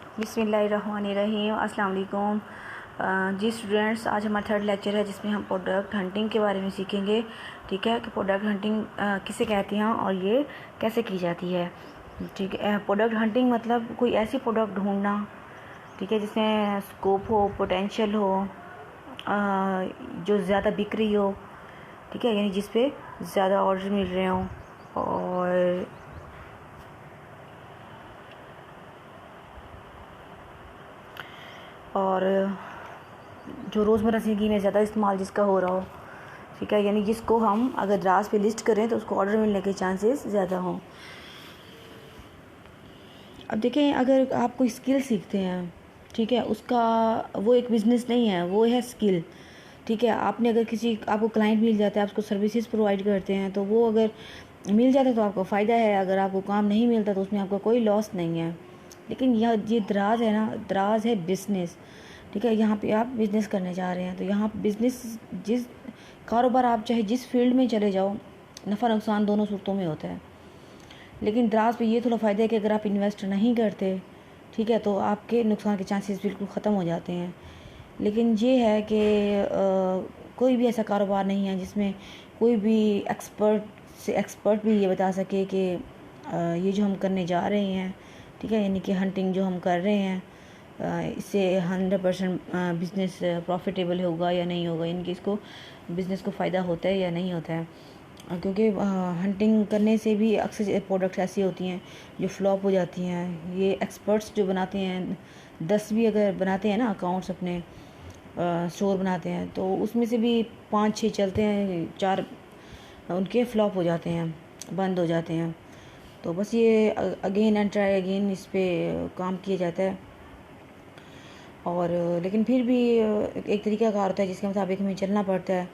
बिस्मिल्लाहिर्रहमानिर्रहीम। अस्सलाम वालेकुम। जी स्टूडेंट्स, आज हमारा थर्ड लेक्चर है जिसमें हम प्रोडक्ट हंटिंग के बारे में सीखेंगे। ठीक है कि प्रोडक्ट हंटिंग किसे कहते हैं और ये कैसे की जाती है। ठीक है, प्रोडक्ट हंटिंग मतलब कोई ऐसी प्रोडक्ट ढूंढना, ठीक है, जिसमें स्कोप हो, पोटेंशियल हो, जो ज़्यादा बिक रही हो, ठीक है, यानी जिस पे ज़्यादा ऑर्डर मिल रहे हों और जो रोज़मर्रा ज़िंदगी में ज़्यादा इस्तेमाल जिसका हो रहा हो। ठीक है, यानी जिसको हम अगर द्रास पे लिस्ट करें तो उसको ऑर्डर मिलने के चांसेस ज़्यादा हों। अब देखें, अगर आप कोई स्किल सीखते हैं, ठीक है, उसका वो एक बिज़नेस नहीं है, वो है स्किल। ठीक है, आपने अगर आपको क्लाइंट मिल जाता है, आप उसको सर्विसेज प्रोवाइड करते हैं, तो वो अगर मिल जाता है तो आपको फ़ायदा है, अगर आपको काम नहीं मिलता तो उसमें आपका कोई लॉस नहीं है। लेकिन यह ये दराज है ना, दराज है बिज़नेस। ठीक है, यहाँ पे आप बिज़नेस करने जा रहे हैं, तो यहाँ बिज़नेस जिस कारोबार आप चाहे जिस फील्ड में चले जाओ, नफ़ा नुकसान दोनों सूरतों में होता है। लेकिन दराज पे ये थोड़ा फ़ायदा है कि अगर आप इन्वेस्ट नहीं करते, ठीक है, तो आपके नुकसान के चांसेस बिल्कुल ख़त्म हो जाते हैं। लेकिन ये है कि कोई भी ऐसा कारोबार नहीं है जिसमें कोई भी एक्सपर्ट भी ये बता सके कि ये जो हम करने जा रहे हैं, ठीक है, यानी कि हंटिंग जो हम कर रहे हैं, इससे 100% बिज़नेस प्रॉफिटेबल होगा या नहीं होगा, यानी कि इसको बिज़नेस को फ़ायदा होता है या नहीं होता है। क्योंकि हंटिंग करने से भी अक्सर प्रोडक्ट्स ऐसी होती हैं जो फ्लॉप हो जाती हैं। ये एक्सपर्ट्स जो बनाते हैं, 10 भी अगर बनाते हैं ना अकाउंट्स, अपने स्टोर बनाते हैं, तो उसमें से भी 5-6 चलते हैं, 4 उनके फ्लॉप हो जाते हैं, बंद हो जाते हैं। तो बस ये अगेन एंड ट्राई अगेन इस पे काम किया जाता है। और लेकिन फिर भी एक तरीका कार होता है जिसके मुताबिक हमें चलना पड़ता है।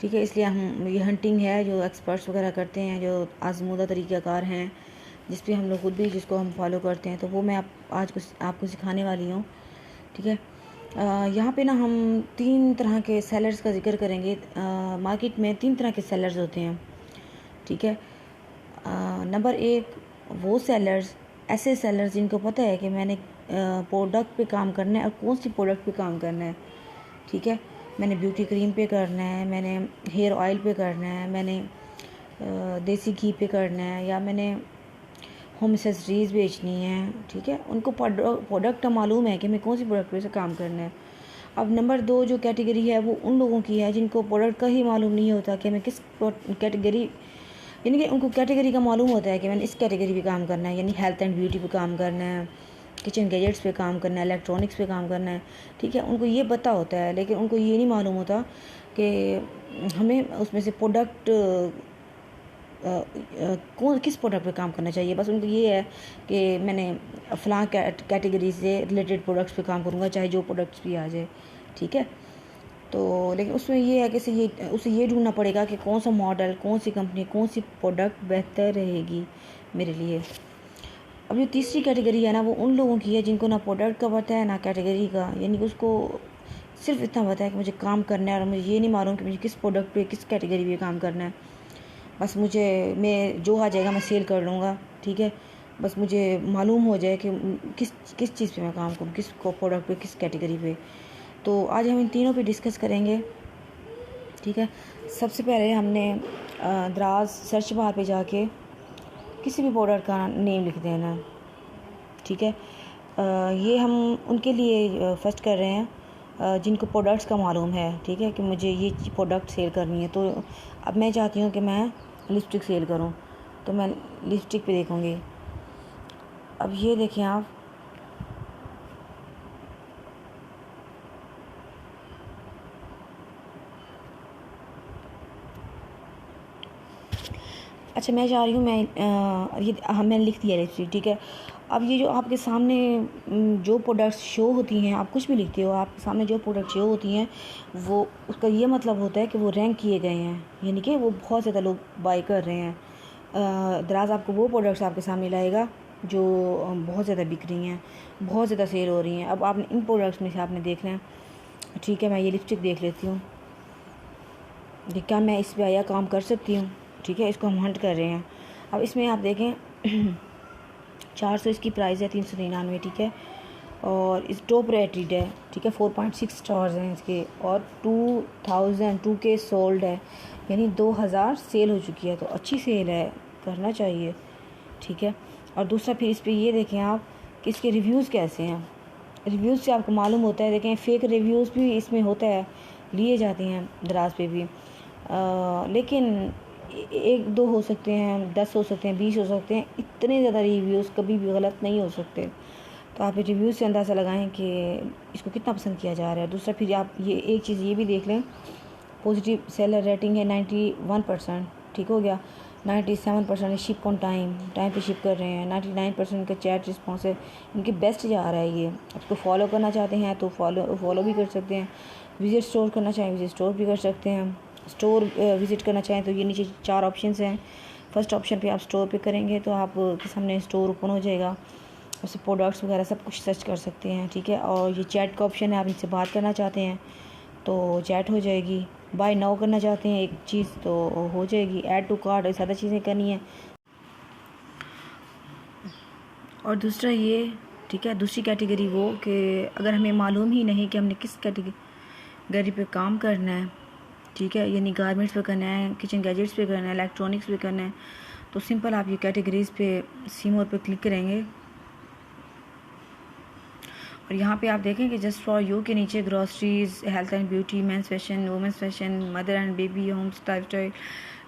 ठीक है, इसलिए हम ये हंटिंग है जो एक्सपर्ट्स वगैरह करते हैं, जो आजमूदा तरीक़ाकार हैं, जिस पे हम लोग खुद भी जिसको हम फॉलो करते हैं, तो वो मैं आज आपको सिखाने वाली हूँ। ठीक है, यहाँ पे ना हम 3 तरह के सेलर्स का जिक्र करेंगे। मार्केट में 3 तरह के सेलर्स होते हैं। ठीक है, नंबर 1 वो सेलर्स, ऐसे सेलर्स जिनको पता है कि मैंने प्रोडक्ट पे काम करना है और कौन सी प्रोडक्ट पे काम करना है। ठीक है, मैंने ब्यूटी क्रीम पे करना है, मैंने हेयर ऑयल पे करना है, मैंने देसी घी पे करना है, या मैंने होम एसेसरीज़ बेचनी है। ठीक है, उनको प्रोडक्ट मालूम है कि मैं कौन सी प्रोडक्ट पे से काम करना है। अब नंबर 2 जो कैटेगरी है वो उन लोगों की है जिनको प्रोडक्ट का ही मालूम नहीं होता कि मैं किस कैटेगरी, यानी कि उनको कैटेगरी का मालूम होता है कि मैंने इस कैटेगरी पे काम करना है, यानी हेल्थ एंड ब्यूटी पे काम करना है, किचन गैजेट्स पे काम करना है, इलेक्ट्रॉनिक्स पे काम करना है। ठीक है, उनको ये पता होता है, लेकिन उनको ये नहीं मालूम होता कि हमें उसमें से प्रोडक्ट कौन किस प्रोडक्ट पे काम करना चाहिए। बस उनको ये है कि मैंने फ़लाँ कैटेगरी से रिलेटेड प्रोडक्ट्स पे काम करूँगा, चाहे जो प्रोडक्ट्स भी आ जाए। ठीक है, तो लेकिन उसमें ये है कि उसे ये ढूंढना पड़ेगा कि कौन सा मॉडल, कौन सी कंपनी, कौन सी प्रोडक्ट बेहतर रहेगी मेरे लिए। अब जो तीसरी कैटेगरी है ना, वो उन लोगों की है जिनको ना प्रोडक्ट का पता है ना कैटेगरी का, यानी कि उसको सिर्फ इतना पता है कि मुझे काम करना है और मुझे ये नहीं मालूम कि मुझे किस प्रोडक्ट पे किस कैटेगरी पे काम करना है। बस मैं जो आ जाएगा मैं सेल कर लूँगा। ठीक है, बस मुझे मालूम हो जाए कि किस चीज़ पे मैं काम करूँ, किस प्रोडक्ट पे, किस कैटेगरी पे। तो आज हम इन तीनों पे डिस्कस करेंगे। ठीक है, सबसे पहले हमने दराज सर्च बार पे जाके किसी भी प्रोडक्ट का नेम लिख देना। ठीक है, ये हम उनके लिए फर्स्ट कर रहे हैं जिनको प्रोडक्ट्स का मालूम है। ठीक है, कि मुझे ये प्रोडक्ट सेल करनी है। तो अब मैं चाहती हूँ कि मैं लिपस्टिक सेल करूँ, तो मैं लिपस्टिक पे देखूँगी। अब ये देखें आप, अच्छा मैं चाह रही हूँ मैंने लिख दिया लिपस्टिक। ठीक है, अब ये जो आपके सामने जो प्रोडक्ट्स शो होती हैं, आप कुछ भी लिखते हो, आपके सामने जो प्रोडक्ट शो होती हैं, वो उसका ये मतलब होता है कि वो रैंक किए गए हैं, यानी कि वो बहुत ज़्यादा लोग बाय कर रहे हैं। दराज आपको वो प्रोडक्ट्स आपके सामने लाएगा जो बहुत ज़्यादा बिक रही हैं, बहुत ज़्यादा सेल हो रही हैं। अब आपने इन प्रोडक्ट्स में से आपने देखना है। ठीक है, मैं ये लिपस्टिक देख लेती हूँ कि क्या मैं इस पर आया काम कर सकती हूँ। ठीक है, इसको हम हंट कर रहे हैं। अब इसमें आप देखें 400 इसकी प्राइस है, 399। ठीक है, और इस टॉप रेटेड है, ठीक है, 4.6 स्टार्स हैं इसके, और 2K सोल्ड है, यानी 2000 सेल हो चुकी है, तो अच्छी सेल है, करना चाहिए, ठीक है। और दूसरा फिर इस पर ये देखें आप कि इसके रिव्यूज़ कैसे हैं। रिव्यूज़ से आपको मालूम होता है, देखें फेक रिव्यूज़ भी इसमें होता है, लिए जाते हैं दराज पे भी, लेकिन एक दो हो सकते हैं, 10 हो सकते हैं, 20 हो सकते हैं, इतने ज़्यादा रिव्यूज़ कभी भी गलत नहीं हो सकते। तो आप रिव्यूज़ से अंदाज़ा लगाएं कि इसको कितना पसंद किया जा रहा है। दूसरा फिर आप ये एक चीज़ ये भी देख लें, पॉजिटिव सेलर रेटिंग है 91%, ठीक हो गया। 97% शिप ऑन टाइम पे शिप कर रहे हैं। 99% इनका चैट रिस्पॉन्स है, इनके बेस्ट जा रहा है ये। आपको फॉलो करना चाहते हैं तो फॉलो भी कर सकते हैं, विजिट स्टोर करना चाहें विजिट स्टोर भी कर सकते हैं। स्टोर विज़िट करना चाहें तो ये नीचे 4 ऑप्शंस हैं। फर्स्ट ऑप्शन पे आप स्टोर पे करेंगे तो आप के सामने स्टोर ओपन हो जाएगा, उससे प्रोडक्ट्स वगैरह सब कुछ सर्च कर सकते हैं, ठीक है। और ये चैट का ऑप्शन है, आप इनसे बात करना चाहते हैं तो चैट हो जाएगी। बाय नाउ करना चाहते हैं एक चीज़ तो हो जाएगी। ऐड टू कार्ट, ज़्यादा चीज़ें करनी है। और दूसरा ये, ठीक है, दूसरी कैटेगरी वो कि अगर हमें मालूम ही नहीं कि हमने किस कैटेगरी पे काम करना है, ठीक है, यानी गारमेंट्स पे करना है, किचन गैजेट्स पे करना है, इलेक्ट्रॉनिक्स पे करना है, तो सिंपल आप ये कैटेगरीज़ पे सी मोर पे क्लिक करेंगे और यहाँ पे आप देखें कि जस्ट फॉर यू के नीचे groceries, health and beauty, men's fashion, women's fashion, mother and baby, homes, lifestyle,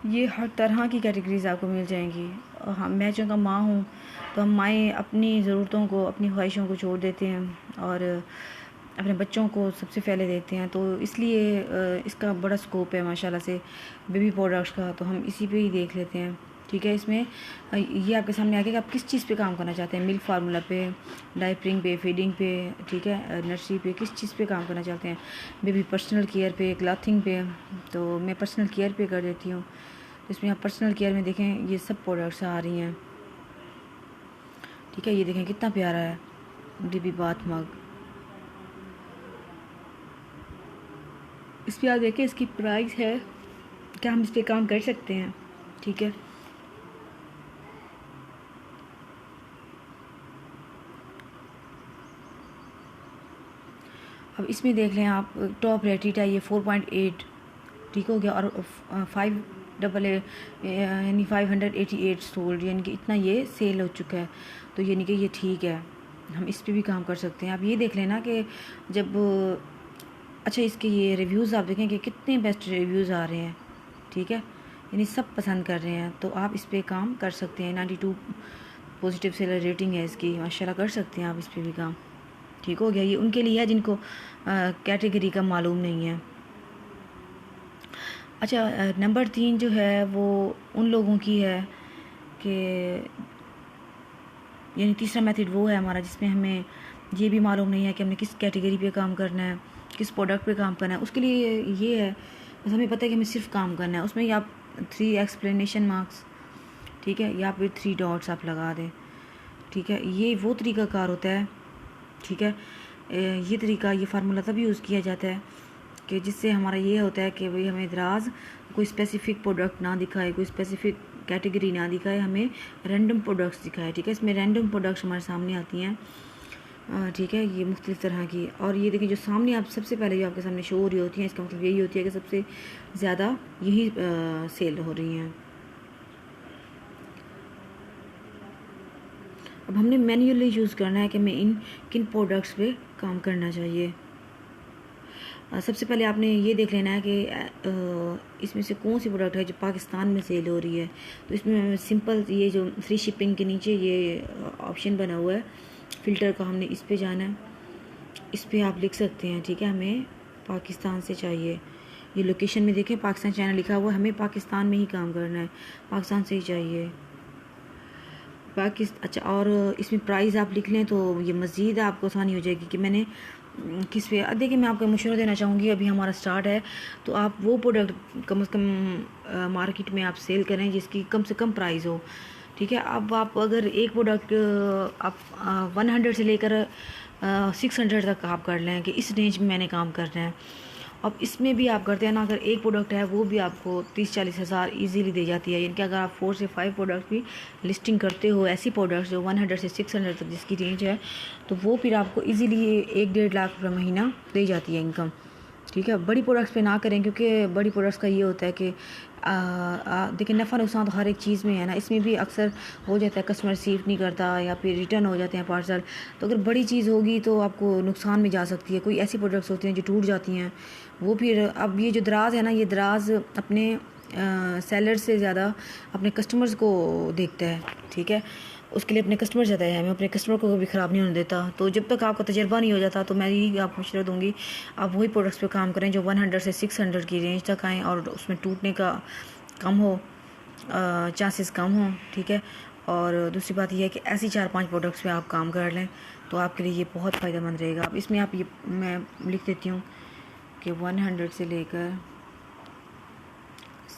ये हर तरह की कैटेगरीज़ आपको मिल जाएंगी। और हम, मैं चूँकि माँ हूँ तो हम माएँ अपनी ज़रूरतों को, अपनी ख्वाहिशों को छोड़ देते हैं और अपने बच्चों को सबसे पहले देते हैं, तो इसलिए इसका बड़ा स्कोप है माशाल्लाह से बेबी प्रोडक्ट्स का, तो हम इसी पे ही देख लेते हैं, ठीक है। इसमें ये आपके सामने आ गया कि आप किस चीज़ पे काम करना चाहते हैं, मिल्क फार्मूला पे, डायपरिंग पे, फीडिंग पे, ठीक है, नर्सरी पे, किस चीज़ पे काम करना चाहते हैं, बेबी पर्सनल केयर पे, क्लॉथिंग पे, तो मैं पर्सनल केयर पे कर देती हूँ। तो इसमें आप पर्सनल केयर में देखें ये सब प्रोडक्ट्स आ रही हैं, ठीक है। ये देखें कितना प्यारा है बेबी बाथ मग, इस पर आप देखें इसकी प्राइस है, क्या हम इस पर काम कर सकते हैं, ठीक है। अब इसमें देख लें आप, टॉप रेटेड है ये 4.8, ठीक हो गया, और 588 सोल्ड, यानी कि इतना ये सेल हो चुका है, तो यानी कि ये ठीक है, हम इस पे भी काम कर सकते हैं। आप ये देख लेना कि जब, अच्छा इसके ये रिव्यूज़ आप देखें कि कितने बेस्ट रिव्यूज़ आ रहे हैं, ठीक है, यानी सब पसंद कर रहे हैं, तो आप इस पर काम कर सकते हैं। 92 पॉजिटिव सेलर रेटिंग है इसकी, माशाल्लाह कर सकते हैं आप इस पर भी काम, ठीक हो गया। ये उनके लिए है जिनको कैटेगरी का मालूम नहीं है। अच्छा, नंबर 3 जो है वो उन लोगों की है कि, यानी तीसरा मेथड वो है हमारा जिसमें हमें ये भी मालूम नहीं है कि हमने किस कैटेगरी पे काम करना है, किस प्रोडक्ट पे काम करना है। उसके लिए ये है, बस हमें पता है कि हमें सिर्फ काम करना है। उसमें आप 3 एक्सप्लेनेशन मार्क्स, ठीक है, या फिर 3 डॉट्स आप लगा दें, ठीक है। ये वो तरीक़ाकार होता है, ठीक है। ये तरीका, ये फार्मूला तभी यूज़ किया जाता है कि जिससे हमारा ये होता है कि भाई हमें दराज कोई स्पेसिफ़िक प्रोडक्ट ना दिखाए, कोई स्पेसिफ़िक कैटेगरी ना दिखाए, हमें रैंडम प्रोडक्ट्स दिखाए, ठीक है। इसमें रैंडम प्रोडक्ट्स हमारे सामने आती हैं, ठीक है, ये मुख्तलिफ़ तरह की। और ये देखिए जो सामने आप सबसे पहले जो आपके सामने शो हो रही होती हैं, इसका मतलब यही होती है कि सबसे ज़्यादा यही सेल हो रही हैं। अब हमने मैन्युअली यूज़ करना है कि मैं इन किन प्रोडक्ट्स पे काम करना चाहिए। सबसे पहले आपने ये देख लेना है कि इसमें से कौन सी प्रोडक्ट है जो पाकिस्तान में सेल हो रही है। तो इसमें सिंपल ये जो फ्री शिपिंग के नीचे ये ऑप्शन बना हुआ है फ़िल्टर का, हमने इस पे जाना है, इस पे आप लिख सकते हैं, ठीक है, हमें पाकिस्तान से चाहिए। ये लोकेशन में देखें पाकिस्तान चाइना लिखा हुआ है, हमें पाकिस्तान में ही काम करना है, पाकिस्तान से ही चाहिए अच्छा, और इसमें प्राइस आप लिख लें तो ये मज़ीद आपको आसानी हो जाएगी कि मैंने किस पे। देखिए मैं आपको मशवरा देना चाहूँगी, अभी हमारा स्टार्ट है तो आप वो प्रोडक्ट कम से कम मार्केट में आप सेल करें जिसकी कम से कम प्राइस हो, ठीक है। अब आप अगर एक प्रोडक्ट आप 100 से लेकर 600 तक आप कर लें कि इस रेंज में मैंने काम करना है, अब इसमें भी आप करते हैं ना, अगर एक प्रोडक्ट है वो भी आपको 30-40 हज़ार ईजीली दे जाती है। यानी कि अगर आप 4 से 5 प्रोडक्ट भी लिस्टिंग करते हो, ऐसी प्रोडक्ट्स जो 100 से 600 तक जिसकी रेंज है, तो वो फिर आपको ईजीली 1-1.5 लाख रुपये महीना दे जाती है इनकम। ठीक है, बड़ी प्रोडक्ट्स पे ना करें, क्योंकि बड़ी प्रोडक्ट्स का ये होता है कि देखिए नफ़ा नुकसान तो हर एक चीज़ में है ना। इसमें भी अक्सर हो जाता है कस्टमर रिसीव नहीं करता या फिर रिटर्न हो जाते हैं पार्सल। तो अगर बड़ी चीज़ होगी तो आपको नुकसान में जा सकती है। कोई ऐसी प्रोडक्ट्स होती हैं जो टूट जाती हैं, वो फिर अब ये जो दराज है ना, ये दराज अपने सेलर से ज़्यादा अपने कस्टमर्स को देखता है। ठीक है, उसके लिए अपने कस्टमर ज़्यादा है, मैं अपने कस्टमर को कभी ख़राब नहीं होने देता। तो जब तक आपका तजर्बा नहीं हो जाता, तो मैं यही आपको मशवरा दूँगी, आप वही प्रोडक्ट्स पे काम करें जो 100 से 600 की रेंज तक आएँ और उसमें टूटने का कम हो, चांसेस कम हों। ठीक है, और दूसरी बात यह है कि ऐसी 4-5 प्रोडक्ट्स पे आप काम कर लें तो आपके लिए ये बहुत फ़ायदेमंद रहेगा। अब इसमें आप ये मैं लिख देती हूँ कि 100 से लेकर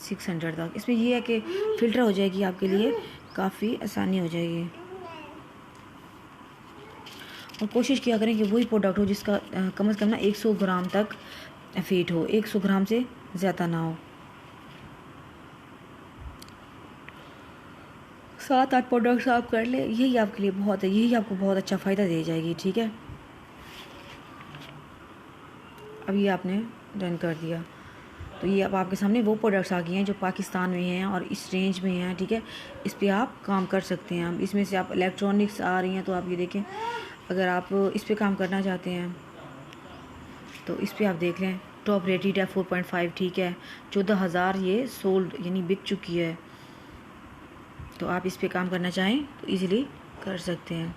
600 तक। इसमें यह है कि फ़िल्टर हो जाएगी, आपके लिए काफ़ी आसानी हो जाएगी। और कोशिश किया करें कि वही प्रोडक्ट हो जिसका कम से कम ना 100 ग्राम तक फीट हो, 100 ग्राम से ज़्यादा ना हो। 7-8 प्रोडक्ट्स आप कर ले, यही आपके लिए बहुत है, यही आपको बहुत अच्छा फ़ायदा दे जाएगी। ठीक है, अब ये आपने डन कर दिया, तो ये अब आपके सामने वो प्रोडक्ट्स आ गए हैं जो पाकिस्तान में हैं और इस रेंज में हैं। ठीक है, इस पे आप काम कर सकते हैं। अब इसमें से आप इलेक्ट्रॉनिक्स आ रही हैं, तो आप ये देखें, अगर आप इस पे काम करना चाहते हैं तो इस पे आप देख लें, टॉप रेटेड है 4.5। ठीक है, 14,000 ये सोल्ड यानी बिक चुकी है। तो आप इस पे काम करना चाहें तो इजीली कर सकते हैं।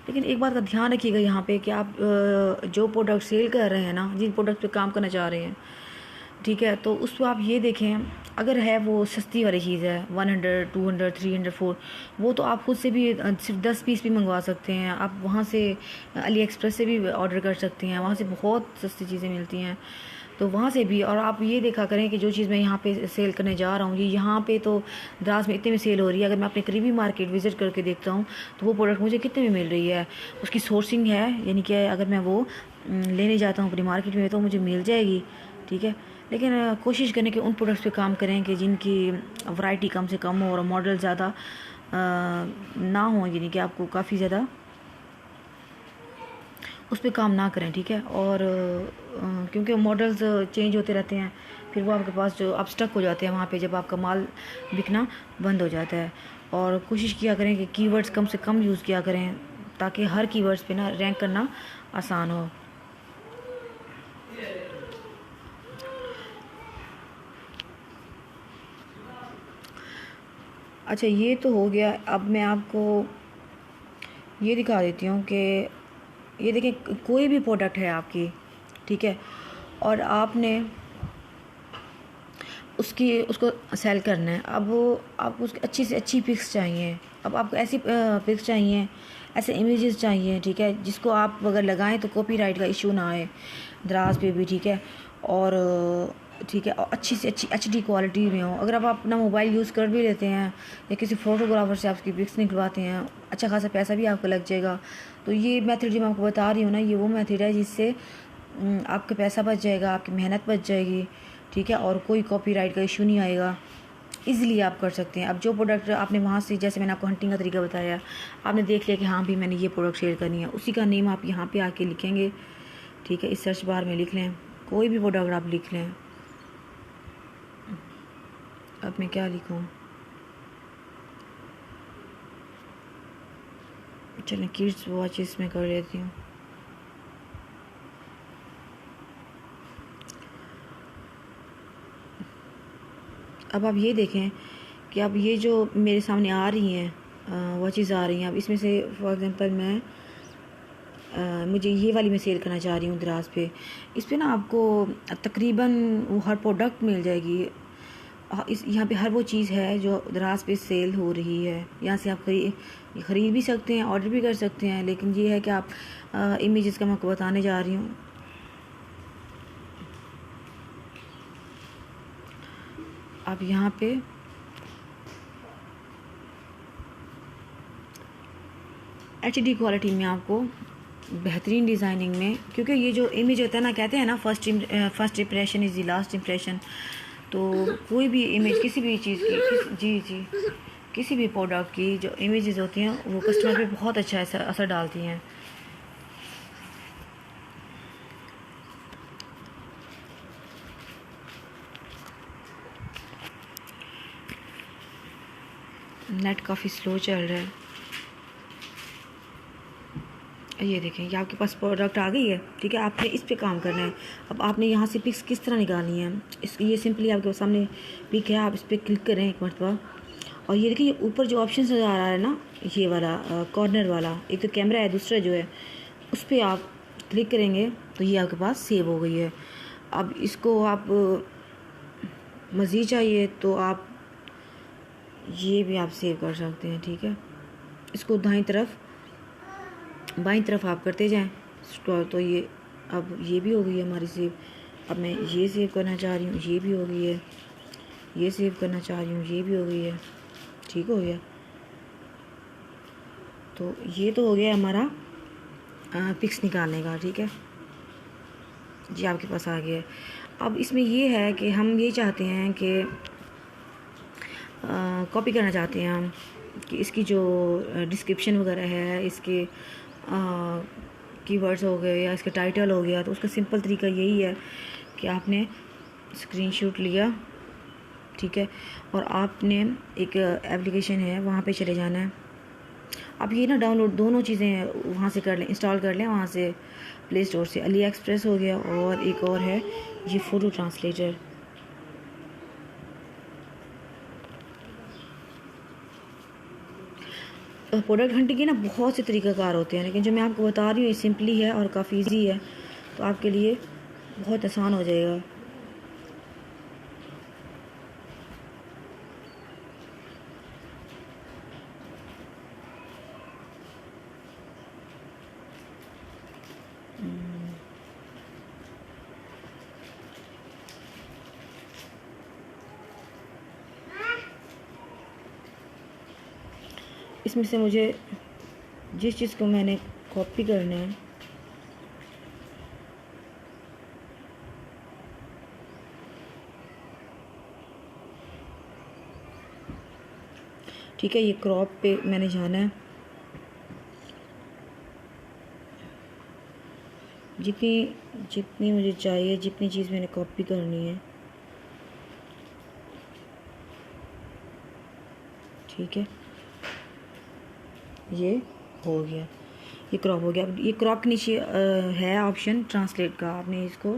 लेकिन एक बात का ध्यान रखिएगा यहाँ पे कि आप जो प्रोडक्ट सेल कर रहे हैं ना, जिन प्रोडक्ट पे काम करना चाह रहे हैं, ठीक है, तो उस पर आप ये देखें, अगर है वो सस्ती वाली चीज़ है 100, 200, 300, 4, वो तो आप खुद से भी सिर्फ 10 पीस भी मंगवा सकते हैं। आप वहाँ से अली एक्सप्रेस से भी ऑर्डर कर सकते हैं, वहाँ से बहुत सस्ती चीज़ें मिलती हैं, तो वहाँ से भी। और आप ये देखा करें कि जो चीज़ मैं यहाँ पे सेल करने जा रहा हूँ, ये यहाँ पे तो द्रास में इतने में सेल हो रही है। अगर मैं अपने करीबी मार्केट विज़िट करके देखता हूँ तो वो प्रोडक्ट मुझे कितने में मिल रही है, उसकी सोर्सिंग है, यानी कि अगर मैं वो लेने जाता हूँ अपनी मार्केट में तो मुझे मिल जाएगी। ठीक है, लेकिन कोशिश करें कि उन प्रोडक्ट्स पे काम करें कि जिनकी वैरायटी कम से कम हो और मॉडल ज़्यादा ना हो, यानी कि आपको काफ़ी ज़्यादा उस पर काम ना करें। ठीक है, और क्योंकि मॉडल्स चेंज होते रहते हैं, फिर वो आपके पास जो आप स्टक हो जाते हैं वहाँ पे, जब आपका माल बिकना बंद हो जाता है। और कोशिश किया करें कि कीवर्ड्स कम से कम यूज़ किया करें, ताकि हर कीवर्ड्स पे ना रैंक करना आसान हो। अच्छा, ये तो हो गया। अब मैं आपको ये दिखा देती हूँ कि ये देखें, कोई भी प्रोडक्ट है आपकी, ठीक है, और आपने उसको सेल करना है। अब आपको उसकी अच्छी से अच्छी पिक्स चाहिए। अब आपको ऐसी पिक्स चाहिए, ऐसे इमेजेस चाहिए, ठीक है, जिसको आप अगर लगाएं तो कॉपीराइट का इशू ना आए दराज पे भी। ठीक है, और ठीक है, और अच्छी से अच्छी HD क्वालिटी में हो। अगर आप अपना मोबाइल यूज़ कर भी लेते हैं या किसी फ़ोटोग्राफ़र से आपकी पिक्स निकलवाते हैं, अच्छा खासा पैसा भी आपका लग जाएगा। तो ये मेथड जो मैं आपको बता रही हूँ ना, ये वो मेथड है जिससे आपका पैसा बच जाएगा, आपकी मेहनत बच जाएगी। ठीक है, और कोई कॉपीराइट का इशू नहीं आएगा, इजीली आप कर सकते हैं। अब जो प्रोडक्ट आपने वहाँ से, जैसे मैंने आपको हंटिंग का तरीका बताया, आपने देख लिया कि हाँ भी मैंने ये प्रोडक्ट शेयर करनी है, उसी का नेम आप यहाँ पे आके लिखेंगे। ठीक है, इस सर्च बार में लिख लें, कोई भी प्रोडक्ट आप लिख लें। अब मैं क्या लिखूँ, चलें किड्स वॉचेस में कर लेती हूँ। अब आप ये देखें कि अब ये जो मेरे सामने आ रही हैं वॉचेस आ रही हैं। अब इसमें से फॉर एग्ज़ाम्पल मैं मुझे ये वाली मैं सेल करना चाह रही हूँ दराज पे। इस पे ना आपको तकरीबन वो हर प्रोडक्ट मिल जाएगी। इस यहाँ पे हर वो चीज़ है जो दराज पे सेल हो रही है। यहाँ से आप ख़रीद भी सकते हैं, ऑर्डर भी कर सकते हैं। लेकिन ये है कि आप इमेजेस का मैं आपको बताने जा रही हूँ। आप यहाँ पे HD क्वालिटी में आपको बेहतरीन डिज़ाइनिंग में, क्योंकि ये जो इमेज होता है ना, कहते हैं ना first impression is the last impression. तो कोई भी इमेज किसी भी चीज़ की जी जी किसी भी प्रोडक्ट की जो इमेजेस होती हैं वो कस्टमर पे बहुत अच्छा असर डालती हैं। नेट काफ़ी स्लो चल रहा है। ये देखें, ये आपके पास प्रोडक्ट आ गई है, ठीक है। आपने इस पे काम करना है। अब आपने यहाँ से पिक्स किस तरह निकालनी है, ये सिंपली आपके सामने पिक है, आप इस पर क्लिक करें एक मरतबा। और ये देखिए, ये ऊपर जो ऑप्शन नज़र आ रहा है ना, ये वाला कॉर्नर वाला, एक तो कैमरा है, दूसरा जो है उस पर आप क्लिक करेंगे तो ये आपके पास सेव हो गई है। अब इसको आप मज़ीद चाहिए तो आप ये भी आप सेव कर सकते हैं, ठीक है। इसको बाईं तरफ आप करते जाएं स्क्रॉल, तो ये अब ये भी हो गई है हमारी सेव। अब मैं ये सेव करना चाह रही हूँ, ये भी हो गई है। ये सेव करना चाह रही हूँ, ये भी हो गई है। ठीक हो गया। तो ये तो हो गया हमारा पिक्स निकालने का, ठीक है जी, आपके पास आ गया है। अब इसमें ये है कि हम ये चाहते हैं कि कॉपी करना चाहते हैं हम कि इसकी जो डिस्क्रिप्शन वगैरह है, इसके कीवर्ड्स हो गए या इसका टाइटल हो गया, तो उसका सिंपल तरीका यही है कि आपने स्क्रीनशॉट लिया, ठीक है, और आपने एक एप्लीकेशन है वहाँ पे चले जाना है। आप ये ना डाउनलोड दोनों चीज़ें वहाँ से कर लें, इंस्टॉल कर लें वहाँ से प्ले स्टोर से। अली एक्सप्रेस हो गया और एक और है ये फ़ोटो ट्रांसलेटर। प्रोडक्ट हंटिंग के ना बहुत से तरीक़ाकार होते हैं, लेकिन जो मैं आपको बता रही हूँ ये सिंपली है और काफ़ी ईजी है, तो आपके लिए बहुत आसान हो जाएगा। इसमें से मुझे जिस चीज़ को मैंने कॉपी करना है, ठीक है, ये क्रॉप पे मैंने जाना है। जितनी मुझे चाहिए, जितनी चीज़ मैंने कॉपी करनी है, ठीक है, ये हो गया, ये क्रॉप हो गया। अब ये क्रॉप के नीचे है ऑप्शन ट्रांसलेट का, आपने इसको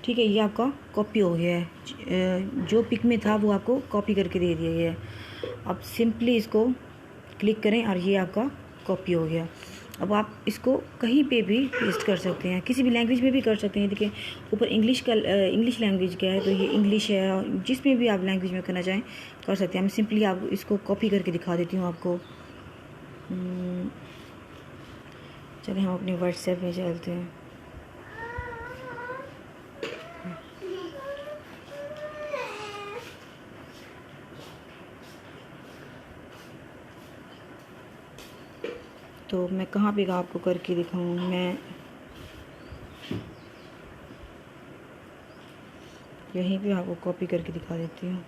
ठीक है, ये आपका कॉपी हो गया है। जो पिक में था वो आपको कॉपी करके दे दिया गया है। अब सिंपली इसको क्लिक करें और ये आपका कॉपी हो गया। अब आप इसको कहीं पे भी पेस्ट कर सकते हैं, किसी भी लैंग्वेज में भी कर सकते हैं। देखिए ऊपर इंग्लिश लैंग्वेज क्या है, तो ये इंग्लिश है, और जिसमें भी आप लैंग्वेज में करना चाहें कर सकते हैं। मैं सिंपली आप इसको कॉपी करके दिखा देती हूँ आपको। चलिए हम अपने व्हाट्सएप में चलते हैं। तो मैं कहाँ पे आपको करके दिखाऊँ, मैं यहीं पे आपको कॉपी करके दिखा देती हूँ।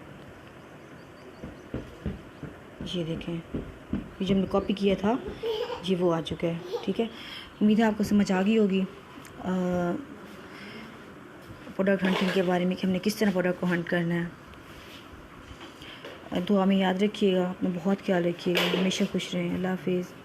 ये देखें, ये जो हमने कॉपी किया था ये वो आ चुका है, ठीक है। उम्मीद है आपको समझ आ गई होगी प्रोडक्ट हंटिंग के बारे में कि हमने किस तरह प्रोडक्ट को हंट करना है। तो हमें याद रखिएगा, अपना बहुत ख्याल रखिएगा, हमेशा खुश रहें। अल्लाह हाफिज़।